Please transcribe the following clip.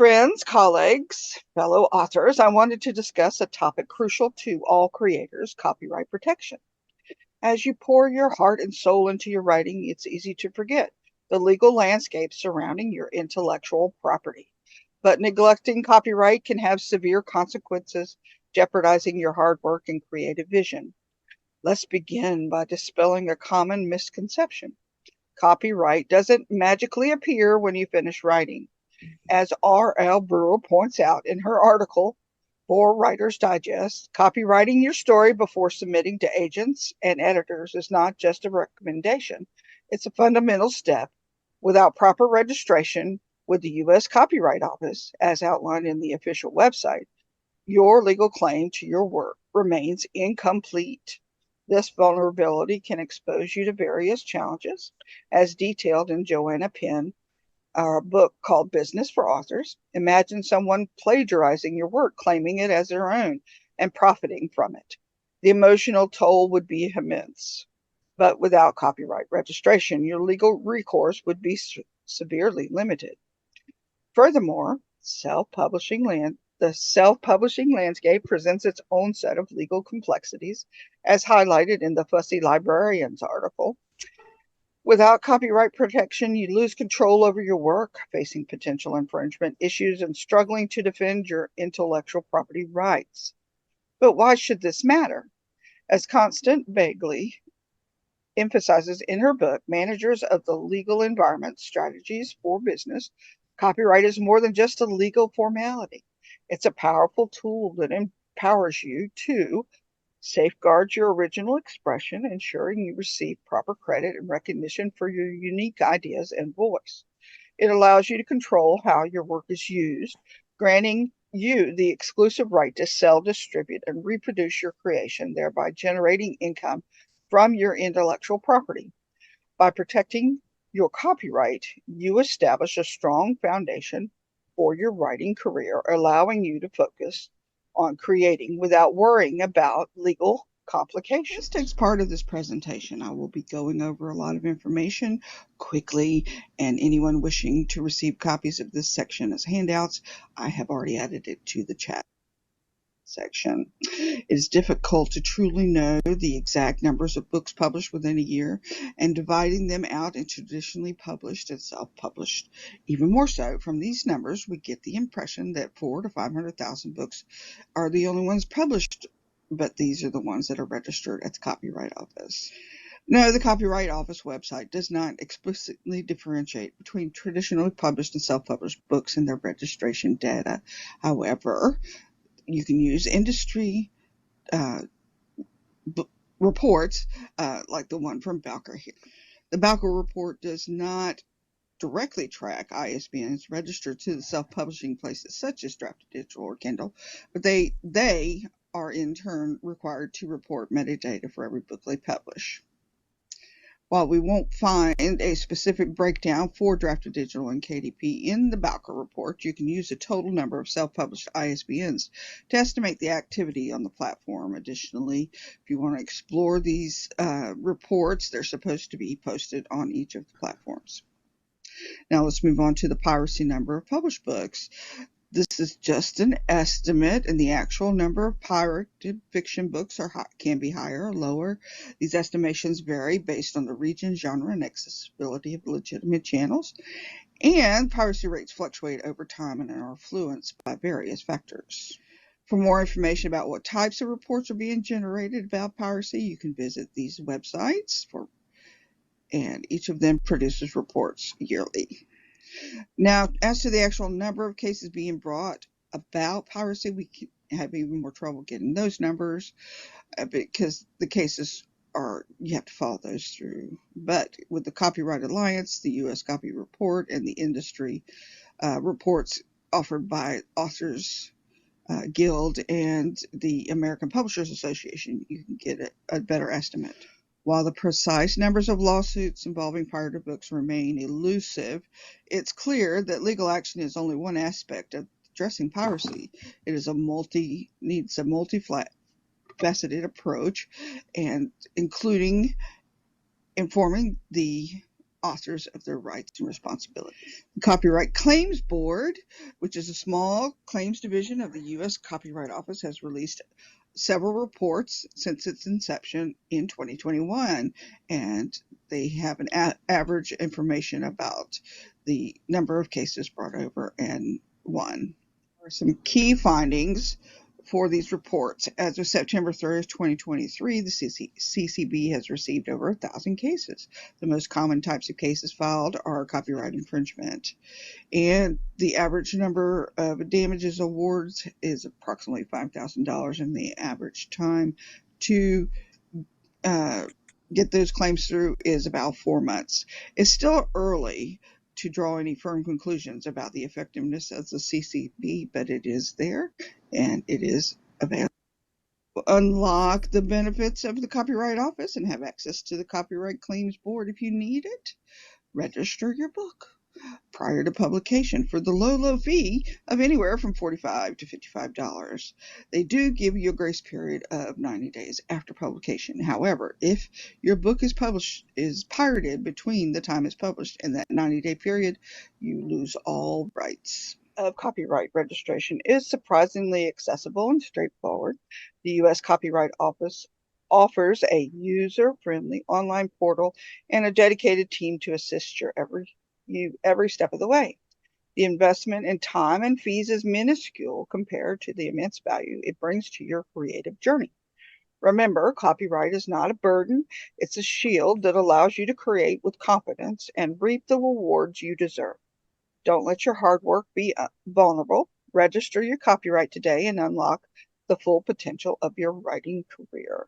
Friends, colleagues, fellow authors, I wanted to discuss a topic crucial to all creators, copyright protection. As you pour your heart and soul into your writing, it's easy to forget the legal landscape surrounding your intellectual property. But neglecting copyright can have severe consequences, jeopardizing your hard work and creative vision. Let's begin by dispelling a common misconception. Copyright doesn't magically appear when you finish writing. As R.L. Brewer points out in her article for Writer's Digest, copywriting your story before submitting to agents and editors is not just a recommendation, it's a fundamental step. Without proper registration with the U.S. Copyright Office, as outlined in the official website, your legal claim to your work remains incomplete. This vulnerability can expose you to various challenges, as detailed in Joanna Penn, our book called Business for Authors. Imagine someone plagiarizing your work, claiming it as their own, and profiting from it. The emotional toll would be immense. But without copyright registration, your legal recourse would be severely limited. Furthermore, the self-publishing landscape presents its own set of legal complexities, as highlighted in the Fussy Librarian's article. Without copyright protection, you lose control over your work, facing potential infringement issues and struggling to defend your intellectual property rights. But why should this matter? As Constance Bagley emphasizes in her book, Managers of the Legal Environment Strategies for Business, copyright is more than just a legal formality. It's a powerful tool that empowers you to safeguard your original expression, ensuring you receive proper credit and recognition for your unique ideas and voice. It allows you to control how your work is used, granting you the exclusive right to sell, distribute, and reproduce your creation, thereby generating income from your intellectual property. By protecting your copyright, you establish a strong foundation for your writing career, allowing you to focus on creating without worrying about legal complications. This takes part of this presentation. I will be going over a lot of information quickly, and anyone wishing to receive copies of this section as handouts, I have already added it to the chat section. It is difficult to truly know the exact numbers of books published within a year, and dividing them out into traditionally published and self-published even more so. From these numbers, we get the impression that 400,000 to 500,000 books are the only ones published, but these are the ones that are registered at the Copyright Office. No, the Copyright Office website does not explicitly differentiate between traditionally published and self-published books in their registration data. However, you can use industry reports like the one from Bowker here. The Bowker report does not directly track ISBNs registered to the self-publishing places such as Drafted Digital or Kindle, but they are in turn required to report metadata for every book they publish. While we won't find a specific breakdown for Drafted Digital and KDP in the Bowker report, you can use the total number of self-published ISBNs to estimate the activity on the platform. Additionally, if you want to explore these reports, they're supposed to be posted on each of the platforms. Now let's move on to the piracy number of published books. This is just an estimate, and the actual number of pirated fiction books can be higher or lower. These estimations vary based on the region, genre, and accessibility of legitimate channels, and piracy rates fluctuate over time and are influenced by various factors. For more information about what types of reports are being generated about piracy, you can visit these websites, and each of them produces reports yearly. Now, as to the actual number of cases being brought about piracy, we have even more trouble getting those numbers because the cases you have to follow those through. But with the Copyright Alliance, the U.S. Copy Report, and the industry reports offered by Authors Guild and the American Publishers Association, you can get a better estimate. While the precise numbers of lawsuits involving pirated books remain elusive, it's clear that legal action is only one aspect of addressing piracy. It is needs a multifaceted approach, and including informing the authors of their rights and responsibilities. The Copyright Claims Board, which is a small claims division of the U.S. Copyright Office, has released several reports since its inception in 2021, and they have an average information about the number of cases brought over and won. There are some key findings for these reports. As of September 30th, 2023, the CCB has received over 1,000 cases. The most common types of cases filed are copyright infringement, and the average number of damages awards is approximately $5,000, and the average time to get those claims through is about 4 months. It's still early to draw any firm conclusions about the effectiveness of the CCB, but it is there and it is available. Unlock the benefits of the Copyright Office and have access to the Copyright Claims Board if you need it. Register your book prior to publication for the low fee of anywhere from $45 to $55. They do give you a grace period of 90 days after publication. However, if your book is pirated between the time it's published and that 90-day period, you lose all rights. Of copyright registration is surprisingly accessible and straightforward. The U.S. Copyright Office offers a user-friendly online portal and a dedicated team to assist you every step of the way. The investment in time and fees is minuscule compared to the immense value it brings to your creative journey. Remember, copyright is not a burden. It's a shield that allows you to create with confidence and reap the rewards you deserve. Don't let your hard work be vulnerable. Register your copyright today and unlock the full potential of your writing career.